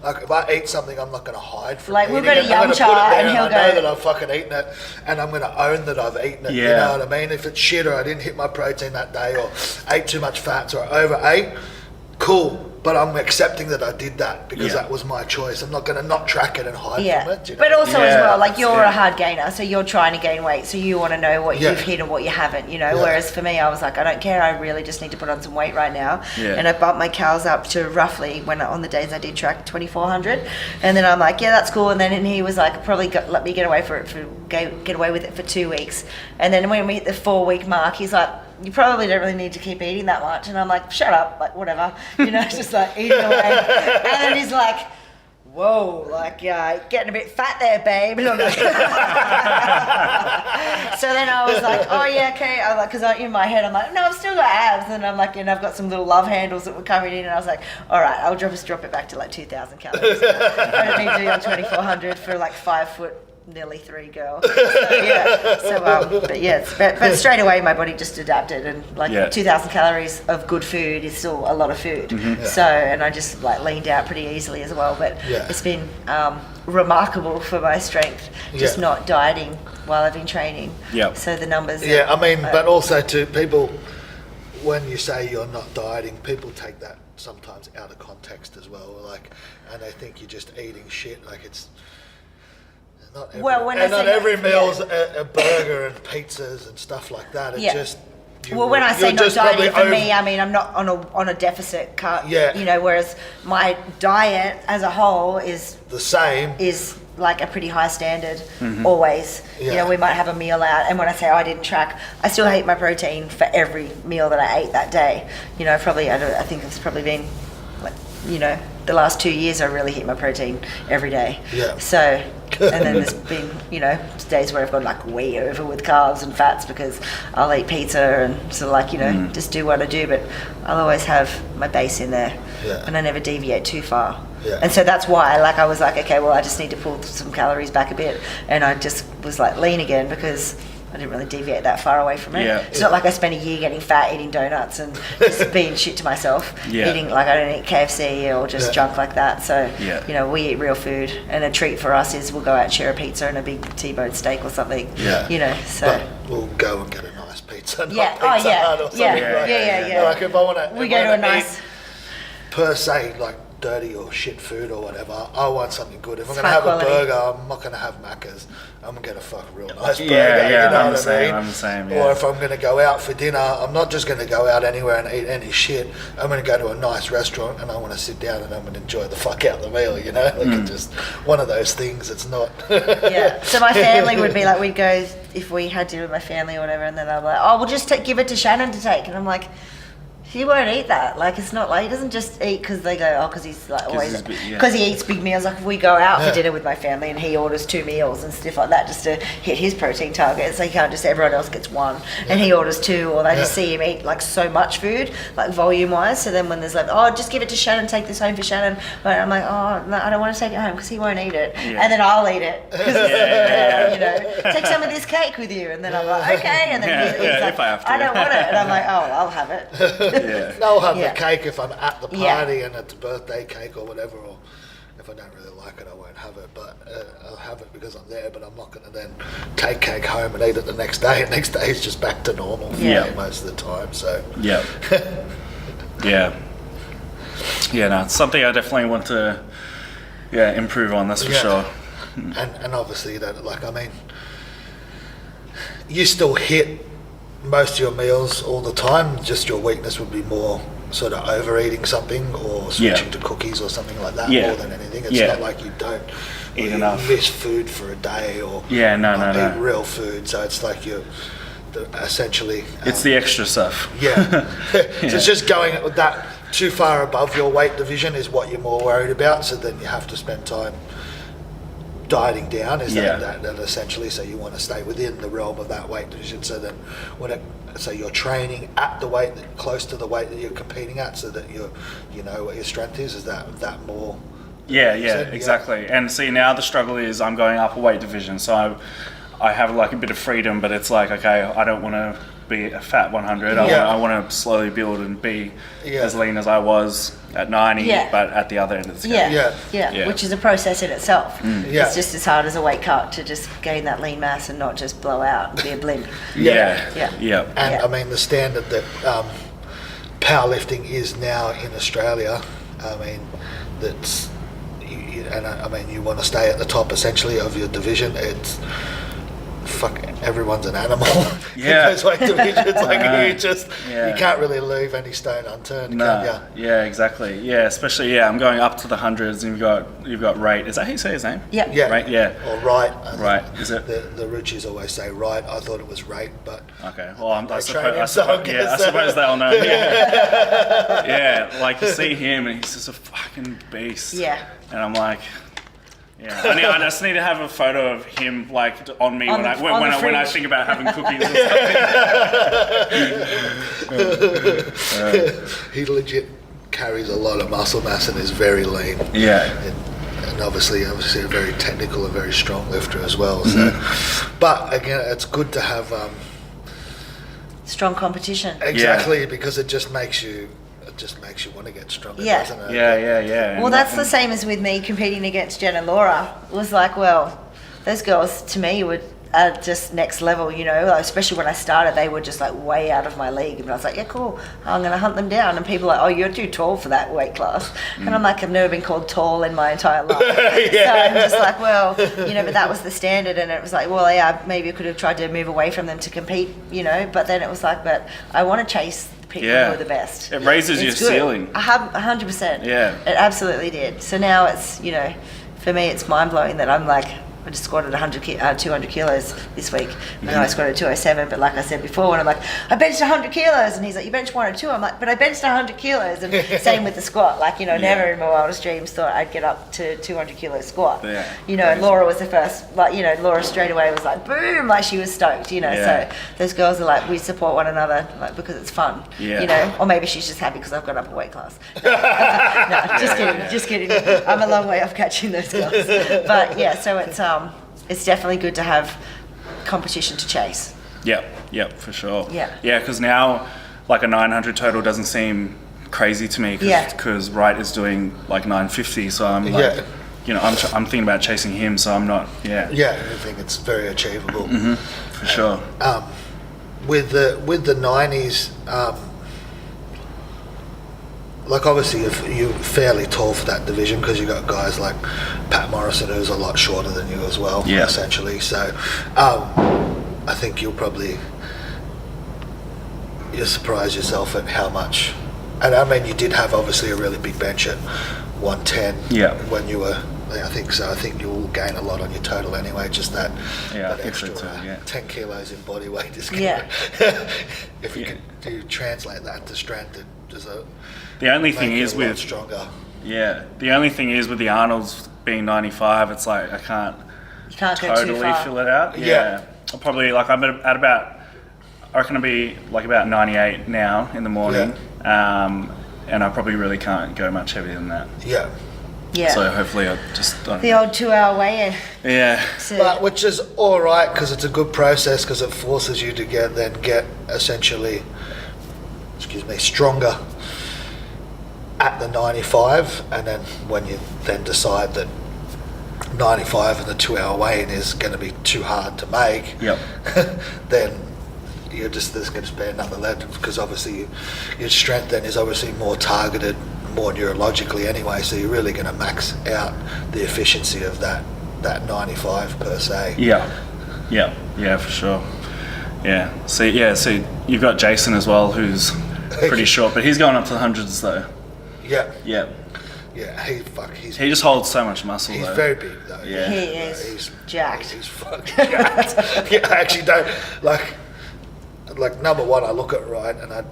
if I eat something, I'm not going to hide from like eating we'll go to Yum Cha and he'll I know that I've fucking eaten it, and I'm going to own that I've eaten it. You know what I mean? If it's shit, or I didn't hit my protein that day, or ate too much fats, or overate, cool. But I'm accepting that I did that because that was my choice. I'm not going to not track it and hide from it. You know? But also as well, like you're a hard gainer, so you're trying to gain weight, so you want to know what you've hit and what you haven't, you know. Whereas for me, I was like, I don't care. I really just need to put on some weight right now. And I bumped my calories up to roughly on the days I did track 2,400, and then I'm like, yeah, that's cool. And then he was like, probably let me get away with it for 2 weeks. And then when we hit the 4-week mark, he's like, you probably don't really need to keep eating that much. And I'm like, shut up, like whatever, you know, just like eating away. And then he's like, whoa, like getting a bit fat there, babe. And I'm like, so then I was like, oh yeah, okay. I was like, because in my head I'm like, no, I've still got abs, and I'm like, and I've got some little love handles that were coming in, and I was like, all right, I'll just drop it back to like 2,000 calories. I don't need to be on 2,400 for like 5 foot. Nearly 3 girl. But straight away my body just adapted, and like 2,000 calories of good food is still a lot of food. So, and I just like leaned out pretty easily as well. But it's been remarkable for my strength, just not dieting while I've been training. So the numbers. I mean, but also to people, when you say you're not dieting, people take that sometimes out of context as well. Like, and they think you're just eating shit. Like it's. Not every meal's a burger and pizzas and stuff like that. It just when I say not dieting, for me, I mean I'm not on a deficit cut. You know, whereas my diet as a whole is the same. Is like a pretty high standard always. You know, we might have a meal out, and when I say I didn't track, I still ate my protein for every meal that I ate that day. You know, I think it's probably been like, you know, the last 2 years I really hit my protein every day. So. And then there's been, you know, days where I've gone like way over with carbs and fats because I'll eat pizza and sort of like, you know, just do what I do, but I'll always have my base in there and I never deviate too far. And so that's why I was like, okay, well, I just need to pull some calories back a bit, and I just was like lean again because I didn't really deviate that far away from it. It's not like I spent a year getting fat eating donuts and just being shit to myself. Eating like I don't eat KFC or just junk like that. So, you know, we eat real food, and a treat for us is we'll go out and share a pizza and a big T-bone steak or something. You know, so. But we'll go and get a nice pizza, not Pizza Hut or something. Like if I want to... We go to a nice... Per se, like dirty or shit food or whatever, I want something good. If I'm going to have a burger, I'm not going to have Macca's. I'm going to get a fucking real nice burger. You know what I mean? I'm the same. Or if I'm going to go out for dinner, I'm not just going to go out anywhere and eat any shit. I'm going to go to a nice restaurant and I want to sit down and I'm going to enjoy the fuck out the meal, you know? Like it's just one of those things. It's not. So my family would be like, we'd go, if we had dinner with my family or whatever, and then I'm like, oh, we'll just give it to Shannon to take. And I'm like, He won't eat that. Like, it's not like, he doesn't just eat because they go, because he's like always, because he eats big meals. Like, if we go out for dinner with my family and he orders 2 meals and stuff like that just to hit his protein target, so he can't just, everyone else gets 1 and he orders 2, or they just see him eat like so much food, like volume wise. So then when there's like, oh, just give it to Shannon, take this home for Shannon. But I'm like, oh, no, I don't want to take it home because he won't eat it. And then I'll eat it. You know, take some of this cake with you. And then I'm like, okay. And then he's like, if I have to. I don't want it. And I'm like, oh, I'll have it. No, I'll have the cake if I'm at the party and it's a birthday cake or whatever, or if I don't really like it, I won't have it, but I'll have it because I'm there, but I'm not going to then take cake home and eat it the next day, and next day is just back to normal for me most of the time, so. Yeah. No, it's something I definitely want to, improve on, that's for sure. And obviously, you don't, like, I mean, you still hit most of your meals all the time, just your weakness would be more sort of overeating something or switching to cookies or something like that more than anything. It's not like you don't eat enough, miss food for a day or eat real food, so it's like you're essentially it's the extra stuff. So it's just going that too far above your weight division is what you're more worried about, so then you have to spend time dieting down, is that essentially, so you want to stay within the realm of that weight division, so then so you're training at the weight close to the weight that you're competing at, so that you know what your strength is that more exactly. And see, now the struggle is I'm going up a weight division, so I have like a bit of freedom, but it's like, okay, I don't want to be a fat 100. I want to slowly build and be as lean as I was at 90, but at the other end of the scale. Which is a process in itself. It's just as hard as a weight cut to just gain that lean mass and not just blow out and be a blimp. And I mean, the standard that powerlifting is now in Australia, I mean, that's, and I mean, you want to stay at the top essentially of your division. It's everyone's an animal in those weight divisions. Like you can't really leave any stone unturned, can you? Yeah, exactly. Yeah, especially I'm going up to the hundreds, and you've got Rate. Is that how you say his name? Rate. Or Right. Right. Is it? The Ruchis always say Right. I thought it was Rate, but okay. Well, I suppose they'll know. Like you see him, and he's just a fucking beast. Yeah. And I'm like. Yeah, I just need to have a photo of him like on me when I think about having cookies or something. He legit carries a lot of muscle mass and is very lean. And obviously a very technical and very strong lifter as well. So, but again, it's good to have strong competition. Exactly, because it just makes you want to get stronger, doesn't it? Yeah. Well, that's the same as with me competing against Jen and Laura. It was like, well, those girls to me were just next level, you know, like, especially when I started, they were just like way out of my league. And I was like, yeah, cool, I'm going to hunt them down. And people are like, oh, you're too tall for that weight class. And I'm like, I've never been called tall in my entire life. So I'm just like, well, you know, but that was the standard. And it was like, well, yeah, maybe I could have tried to move away from them to compete, you know, but then it was like, but I want to chase people who are the best. It raises your ceiling. 100%. Yeah. It absolutely did. So now it's, you know, for me it's mind-blowing that I'm like, I just squatted 200 kilos this week. And I squatted 207, but like I said before, when I'm like, I benched 100 kilos, and he's like, you benched 1 or 2? I'm like, but I benched 100 kilos. And same with the squat. Like, you know, never in my wildest dreams thought I'd get up to 200 kilo squat. You know, and Laura was the first, like, you know, Laura straight away was like, boom, like she was stoked, you know. So those girls are like, we support one another, like, because it's fun, you know. Or maybe she's just happy because I've gone up a weight class. No, just kidding. I'm a long way off catching those girls. But yeah, so it's definitely good to have competition to chase. Yeah, for sure. Yeah, because now like a 900 total doesn't seem crazy to me because Wright is doing like 950, so I'm like, you know, I'm thinking about chasing him, so I'm not. I think it's very achievable. For sure. With the 90s, like obviously you're fairly tall for that division because you got guys like Pat Morrison who's a lot shorter than you as well, essentially. So I think you'll surprise yourself at how much. And I mean, you did have obviously a really big bench at 110 when you were. I think so. I think you'll gain a lot on your total anyway. Just that extra 10 kilos in body weight is good. If you can translate that to strength, The only thing is with stronger. Yeah, the only thing is with the Arnold's being 95, it's like I can't totally fill it out. Yeah. I'll probably I'm at about, I reckon I'll be like about 98 now in the morning. And I probably really can't go much heavier than that. Yeah. Yeah. So hopefully I just the old 2-hour weigh-in. Yeah. But which is all right because it's a good process because it forces you to get essentially, stronger at the 95, and then when you then decide that 95 and the 2-hour weigh-in is going to be too hard to make, then there's going to be another level because obviously your strength then is obviously more targeted, more neurologically anyway, so you're really going to max out the efficiency of that 95 per se. Yeah, for sure. So you've got Jason as well, who's pretty short, but he's going up to the hundreds though. Yeah, he just holds so much muscle. He's though. very big though. He is. He's jacked. He's fucking jacked. I actually don't like number one. I look at right, and I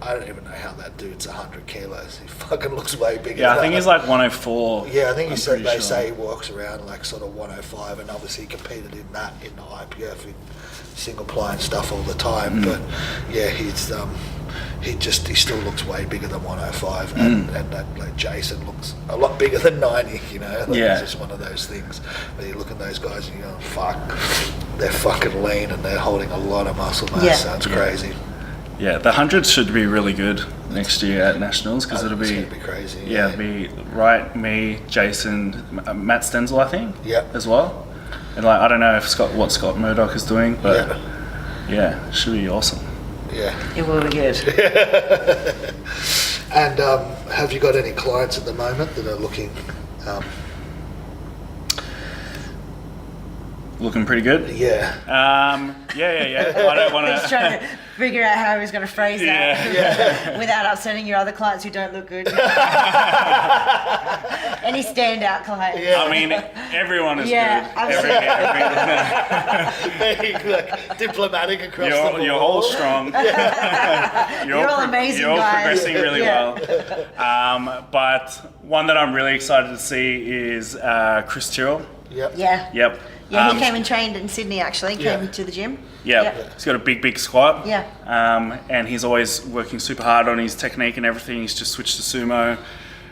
don't even know how that dude's 100 kilos. He fucking looks way bigger. Yeah, I think he's like 104. Yeah, I think they say he walks around like sort of 105, and obviously he competed in the IPF in single ply and stuff all the time. But yeah, he still looks way bigger than 105, and that like Jason looks a lot bigger than 90. It's just one of those things where you look at those guys and you go, fuck, they're fucking lean and they're holding a lot of muscle mass. So it's crazy. Yeah, the 100 should be really good next year at Nationals because it'll be crazy. It'll be me, Jason, Matt Stenzel, I think. As well. And I don't know what Scott Murdoch is doing, but it should be awesome. Yeah. It will be good. And have you got any clients at the moment that are looking looking pretty good? Yeah. I don't want He's trying to figure out how he's going to phrase that without upsetting your other clients who don't look good. Any standout clients? Yeah. I mean, everyone is good. Very diplomatic across the board. You're all strong. You're all amazing, You're all guys. progressing really well. But one that I'm really excited to see is Chris Tyrrell. Yep. Yeah, he came and trained in Sydney actually, came to the gym. He's got a big squat. Yeah. And he's always working super hard on his technique and everything. He's just switched to sumo.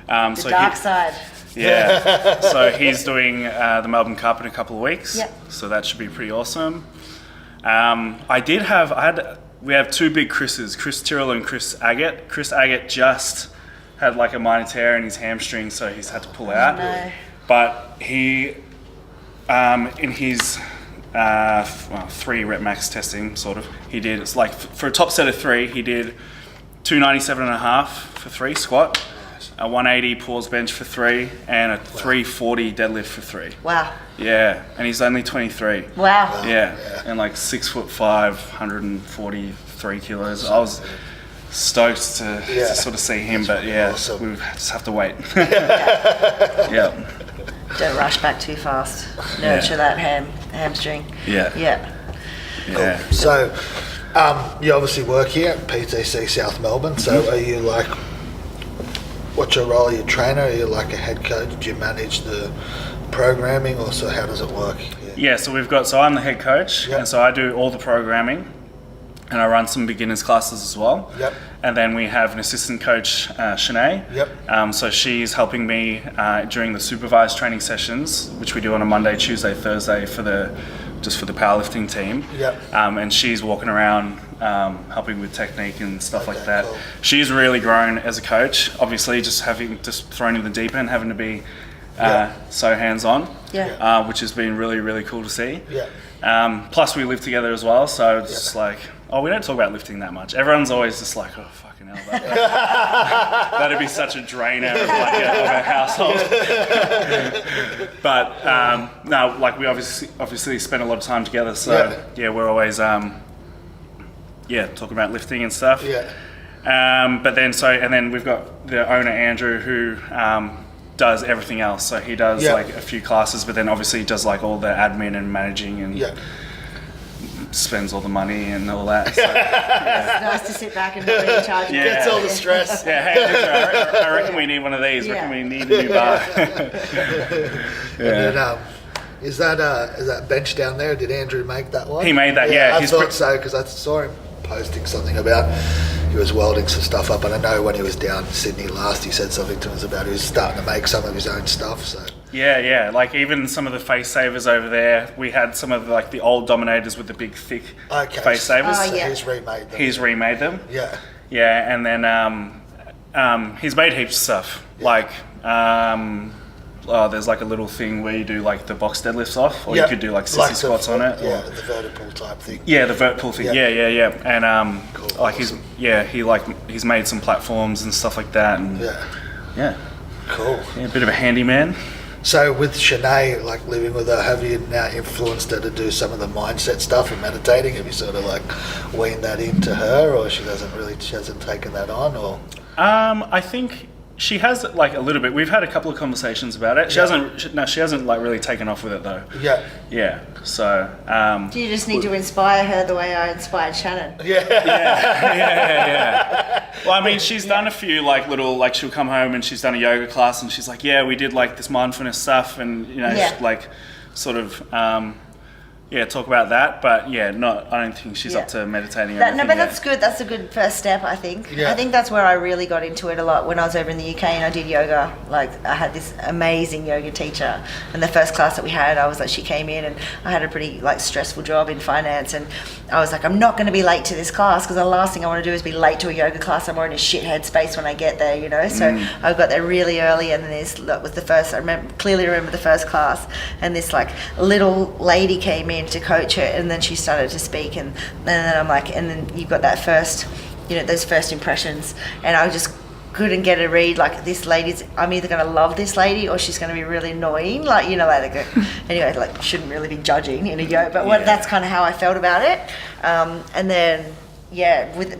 The dark side. Yeah. So he's doing the Melbourne Cup in a couple of weeks. Yep. So that should be pretty awesome. We have two big Chris's, Chris Tyrrell and Chris Agate. Chris Agate just had like a minor tear in his hamstring, so he's had to pull out. No. But he, in his 3 rep max testing, he did, it's like for a top set of 3, he did 297.5 for 3 squat, a 180 pause bench for 3, and a 340 deadlift for 3. Wow. Yeah, and he's only 23. Wow. Yeah, and like 6'5", 143 kilos. I was stoked to sort of see him, but awesome. We just have to wait. Don't rush back too fast. Nurture that hamstring. Yeah. Cool. So, you obviously work here at PTC South Melbourne. So, are you like, what's your role? Are you a trainer? Are you like a head coach? Do you manage the programming, or so how does it work? So I'm the head coach, and so I do all the programming, and I run some beginners classes as well. And then we have an assistant coach, Shanae. So she's helping me during the supervised training sessions, which we do on a Monday, Tuesday, Thursday for the powerlifting team. And she's walking around helping with technique and stuff like that. Cool. She's really grown as a coach. Obviously, just thrown in the deep end, having to be so hands-on, which has been really, really cool to see. Plus, we live together as well, so it's just like, we don't talk about lifting that much. Everyone's always just like, oh, fucking hell, that'd be such a drainer of a household. But no, like we obviously spend a lot of time together, so we're always talking about lifting and stuff. But then we've got the owner Andrew who does everything else. So he does like a few classes, but then obviously he does like all the admin and managing and spends all the money and all that. So, It's nice to sit back and not really charge. Gets all the stress. Yeah, hey, Andrew, I reckon we need one of these. I reckon we need a new bar. And then, is that bench down there? Did Andrew make that one? He made that, yeah. I thought so, because I saw him posting something about he was welding some stuff up, and I know when he was down in Sydney last, he said something to us about he was starting to make some of his own stuff. So yeah, like even some of the face savers over there, we had some of like the old Dominators with the big thick face savers. Oh, yeah. He's remade them. He's remade them. Yeah, and then he's made heaps of stuff like. There's like a little thing where you do like the box deadlifts off, or you could do like sissy squats on it. Yeah, the vertical type thing. Yeah, the vertical thing. Yeah. And Cool. like he's made some platforms and stuff like that. And yeah. Cool. Yeah, a bit of a handyman. So with Shanae, like living with her, have you now influenced her to do some of the mindset stuff and meditating? Have you sort of like weaned that into her, or she hasn't taken that on, or? I think she has like a little bit. We've had a couple of conversations about it. She hasn't like really taken off with it though. Yeah. So. Do you just need to inspire her the way I inspired Shannon? Yeah. Well, I mean, she's done a few like little, like she'll come home and she's done a yoga class and she's like, yeah, we did like this mindfulness stuff, and like sort of talk about that, but I don't think she's up to meditating or anything. No, but that's good. That's a good first step, I think. I think that's where I really got into it a lot when I was over in the UK and I did yoga. Like I had this amazing yoga teacher, and the first class that we had, I was like, she came in and I had a pretty like stressful job in finance, and I was like, I'm not going to be late to this class because the last thing I want to do is be late to a yoga class. I'm already in a shit headspace when I get there, you know. So I got there really early, and that was the first. I clearly remember the first class, and this like little lady came in to coach her, and then she started to speak, and then I'm like, and then you've got that first, those first impressions, and I just couldn't get a read, like this lady's, I'm either going to love this lady or she's going to be really annoying, like anyway, like shouldn't really be judging in a yoga, but that's kind of how I felt about it. And then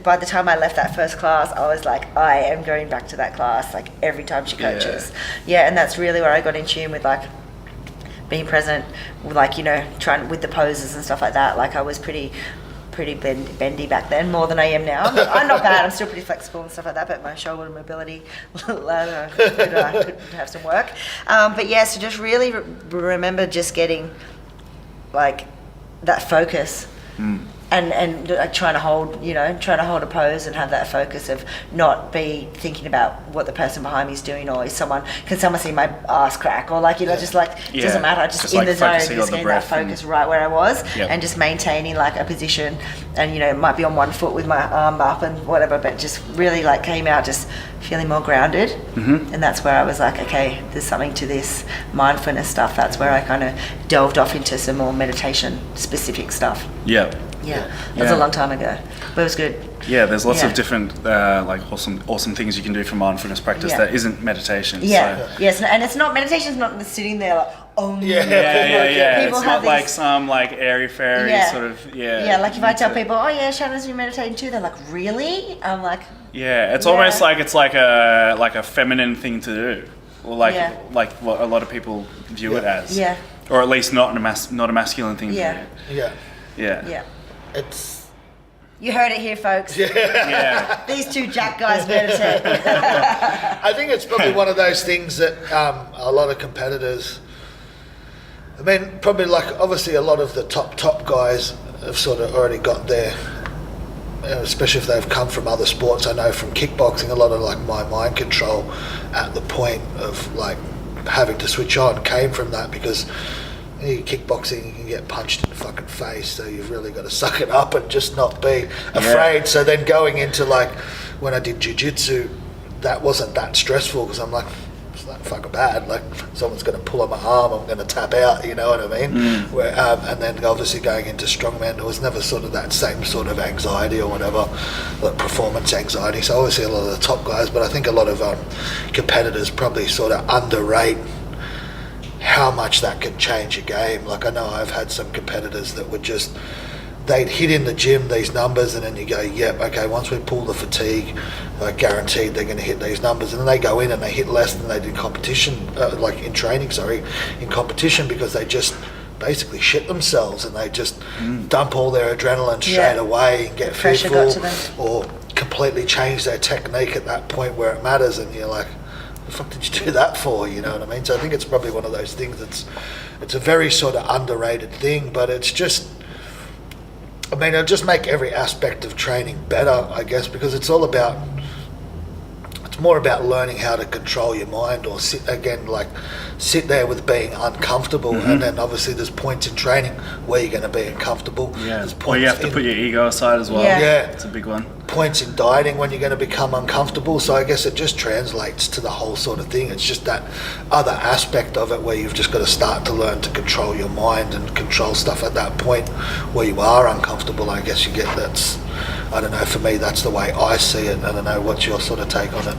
by the time I left that first class, I was like, I am going back to that class like every time she coaches. And that's really where I got in tune with like being present, like trying with the poses and stuff like that. Like I was pretty bendy back then, more than I am now. I'm not bad. I'm still pretty flexible and stuff like that, but my shoulder mobility could have some work. So just really remember just getting like that focus. And trying to hold a pose and have that focus of not be thinking about what the person behind me is doing, or can someone see my ass crack, or just like it doesn't matter, just in the zone, just getting that focus right where I was, and just maintaining like a position, and it might be on one foot with my arm up and whatever, but just really like came out just feeling more grounded. And that's where I was like, okay, there's something to this mindfulness stuff. That's where I kind of delved off into some more meditation specific stuff. That was a long time ago, but it was good. There's lots of different like awesome things you can do for mindfulness practice that isn't meditation. Yes, and it's not, meditation's not sitting there like, People it's have not like some like airy-fairy sort of like if I tell people, Shannon's been meditating too, they're like, really? I'm like, it's almost like it's like a feminine thing to do, or like what a lot of people view it as, or at least not a masculine thing to do. It's. You heard it here, folks. These two Jack guys meditate. I think it's probably one of those things that a lot of competitors. I mean, probably like obviously a lot of the top guys have sort of already got there, especially if they've come from other sports. I know from kickboxing, a lot of like my mind control at the point of like having to switch on came from that, because kickboxing, you can get punched in the fucking face, so you've really got to suck it up and just not be afraid. So then going into like when I did jiu-jitsu, that wasn't that stressful, because I'm like, it's not fucking bad, like someone's going to pull on my arm, I'm going to tap out, you know what I mean? And then obviously going into strongman, there was never sort of that same sort of anxiety or whatever, like performance anxiety. So obviously a lot of the top guys, but I think a lot of competitors probably sort of underrate how much that could change a game. Like I know I've had some competitors that would just, they'd hit in the gym these numbers, and then you go, okay, once we pull the fatigue, guaranteed they're going to hit these numbers, and then they go in and they hit less than they did in competition, in competition, because they just basically shit themselves, and they just dump all their adrenaline straight away and get pressure got to fearful, them. or completely change their technique at that point where it matters, and you're like, the fuck did you do that for? You know what I mean? So I think it's probably one of those things it's a very sort of underrated thing, but it's just, I mean, it'll just make every aspect of training better, I guess, because it's more about learning how to control your mind, or sit there with being uncomfortable, and then obviously there's points in training where you're going to be uncomfortable. Yeah, there's or you have to put your ego aside as well. Yeah, it's a big one. Points in dieting when you're going to become uncomfortable. So I guess it just translates to the whole sort of thing. It's just that other aspect of it where you've just got to start to learn to control your mind and control stuff at that point where you are uncomfortable. I guess you get that's, I don't know, for me that's the way I see it. I don't know, what's your sort of take on it?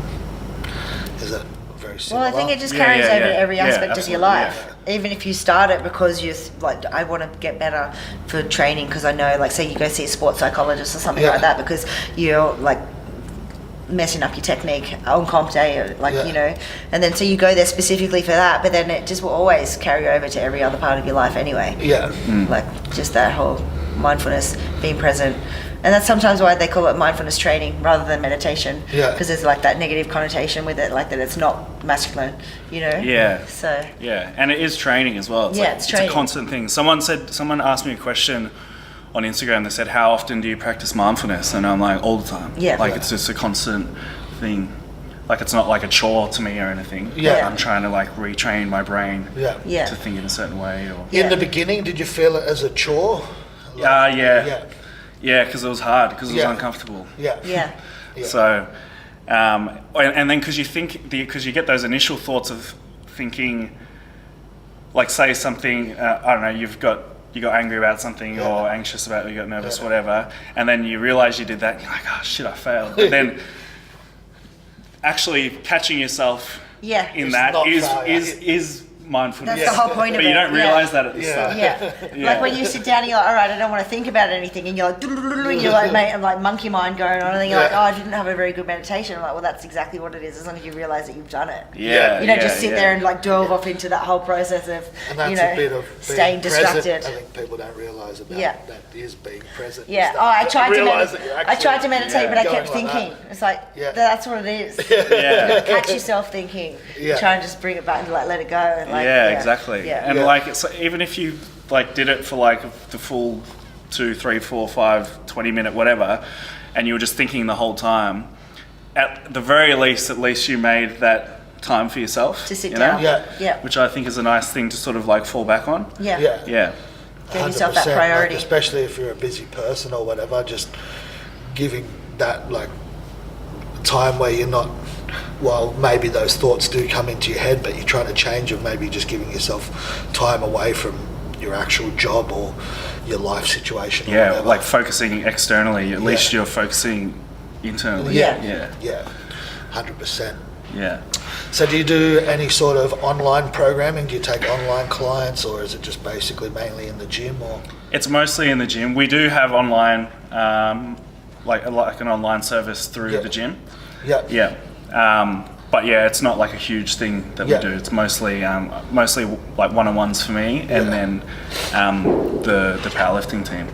Is it very similar? Well, I think it just carries over to every aspect of your life. Yeah. Even if you start it because you're like, I want to get better for training because I know, like, say you go see a sports psychologist or something like that because you're like messing up your technique on comp day, or like you know, and then so you go there specifically for that, but then it just will always carry over to every other part of your life anyway. Like just that whole mindfulness, being present. And that's sometimes why they call it mindfulness training rather than meditation. Because there's like that negative connotation with it, like that it's not masculine, you know? So. Yeah, and it is training as well. It's training. It's a constant thing. Someone asked me a question on Instagram. They said, how often do you practice mindfulness? And I'm like, all the time. It's just a constant thing. Like it's not like a chore to me or anything. I'm trying to like retrain my brain to think in a certain way. Or in the beginning, did you feel it as a chore? Yeah, because it was hard, because it was uncomfortable. So, and then because you get those initial thoughts of thinking, like say something, I don't know, you got angry about something or anxious about it, you got nervous, whatever, and then you realize you did that, and you're like, oh shit, I failed. But then actually catching yourself in that is mindfulness. That's the whole point of it. But you don't realise that at the start. Like when you sit down and you're like, all right, I don't want to think about anything, and you're like, and you're like, mate, I'm like monkey mind going on, and then you're like, oh, I didn't have a very good meditation. I'm like, well, that's exactly what it is, as long as you realise that you've done it. You don't just sit there and like delve off into that whole process of, and that's a bit of staying distracted. I think people don't realise about that is being present. I tried to meditate, but I kept thinking. It's like, that's what it is. Catch yourself thinking. Try and just bring it back and like let it go. And, exactly. And like, it's even if you like did it for like the full 2, 3, 4, 5, 20 minute whatever, and you were just thinking the whole time, at the very least, at least you made that time for yourself to sit down. Which I think is a nice thing to sort of like fall back on. Give yourself that priority, like, especially if you're a busy person or whatever. Just giving that like time where you're not. Well, maybe those thoughts do come into your head, but you're trying to change them. Maybe just giving yourself time away from your actual job or your life situation. Or whatever. Like focusing externally. At least you're focusing internally. 100%. Yeah. So do you do any sort of online programming? Do you take online clients, or is it just basically mainly in the gym? Or it's mostly in the gym. We do have online, like an online service through the gym. But it's not like a huge thing that we do. It's mostly like one-on-ones for me, and then the powerlifting team.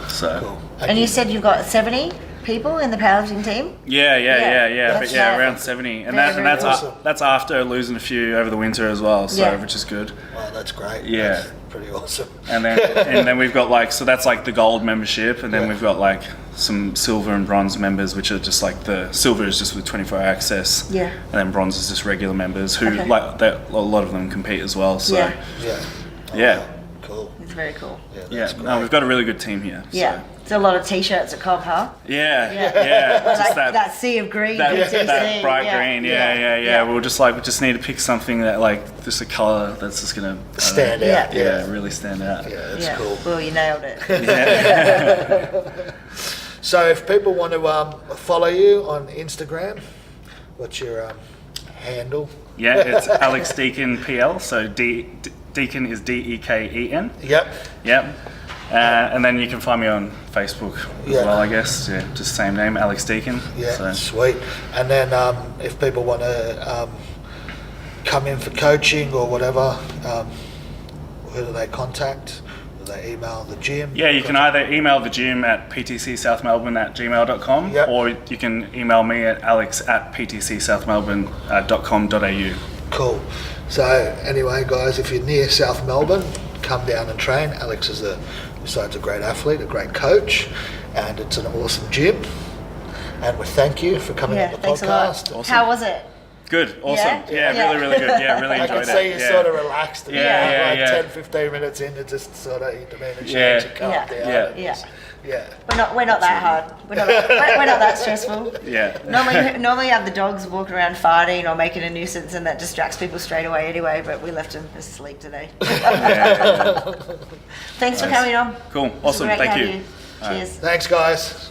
So. Cool. And you said you've got 70 people in the powerlifting team? But around 70, and that's awesome. That's after losing a few over the winter as well, so which is good. Wow, that's great. That's pretty awesome. And then we've got like, so that's like the gold membership, and then we've got like some silver and bronze members, which are just like, the silver is just with 24-hour access, and then bronze is just regular members who like a lot of them compete as well. So cool. It's very cool. No, we've got a really good team here. It's a lot of t-shirts at Cobb, huh? Just like that sea of green, that bright green. We just need to pick something that like just a colour that's just gonna stand out. Really stand out. That's cool. Well, you nailed it. So if people want to follow you on Instagram, what's your handle? It's Alex Deken PL. So Deken is Deken. Yep. And then you can find me on Facebook as well, I guess. Just same name, Alex Deken. Sweet. And then if people want to come in for coaching or whatever, who do they contact? Do they email the gym? Yeah, you can either email the gym at ptcsouthmelbourne@gmail.com, or you can email me at alex@ptcsouthmelbourne.com.au. Cool. So anyway, guys, if you're near South Melbourne, come down and train. Alex is besides a great athlete, a great coach, and it's an awesome gym. And we thank you for coming on the podcast. Awesome. How was it? Good, awesome. Yeah, really good. Yeah, really enjoyed it. I can see you sort of relaxed. And 10, 15 minutes in, it just sort of, you calm down. Yeah. We're not that hard. We're not that stressful. Yeah. Normally you have the dogs walking around farting or making a nuisance, and that distracts people straight away anyway, but we left them asleep today. Thanks for coming on. Cool. Awesome. Thank you. Cheers. Thanks, guys.